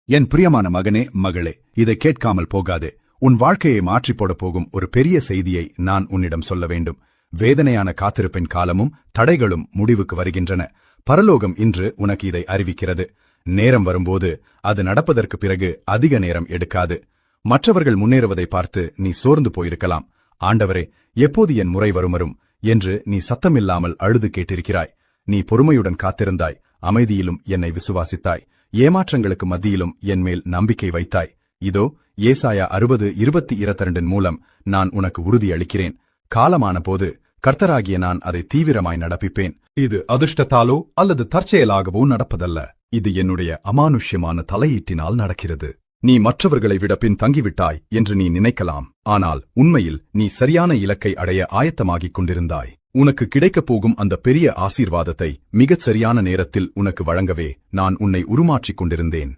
என் பிரியமான மகனே, மகளே, இதை கேட்காமல் போகாதே. உன் வாழ்க்கையை மாற்றிப் போடப் போகும் ஒரு பெரிய செய்தியை நான் உன்னிடம் சொல்ல வேண்டும். வேதனையான காத்திருப்பின் காலமும் தடைகளும் முடிவுக்கு வருகின்றன. பரலோகம் இன்று உனக்கு இதை அறிவிக்கிறது. நேரம் வரும்போது அது நடப்பதற்கு பிறகு அதிக நேரம் எடுக்காது. மற்றவர்கள் முன்னேறுவதை பார்த்து நீ சோர்ந்து போயிருக்கலாம். ஆண்டவரே, எப்போது என் முறை வரும் என்று நீ சத்தமில்லாமல் அழுது கேட்டிருக்கிறாய். நீ பொறுமையுடன் காத்திருந்தாய், அமைதியிலும் என்னை விசுவாசித்தாய், ஏமாற்றங்களுக்கு மத்தியிலும் என்மேல் நம்பிக்கை வைத்தாய். இதோ ஏசாயா 60:22 மூலம் நான் உனக்கு உறுதி அளிக்கிறேன். காலமான போது கர்த்தராகிய நான் அதை தீவிரமாய் நடப்பிப்பேன். இது அதிர்ஷ்டத்தாலோ அல்லது தற்செயலாகவோ நடப்பதல்ல. இது என்னுடைய அமானுஷ்யமான தலையீட்டினால் நடக்கிறது. நீ மற்றவர்களை விட பின் தங்கிவிட்டாய் என்று நீ நினைக்கலாம். ஆனால் உண்மையில் நீ சரியான இலக்கை அடைய ஆயத்தமாகிக் கொண்டிருந்தாய். உனக்கு கிடைக்கப் போகும் அந்த பெரிய ஆசீர்வாதத்தை மிகச் சரியான நேரத்தில் உனக்கு வழங்கவே நான் உன்னை உருமாற்றிக் கொண்டிருந்தேன்.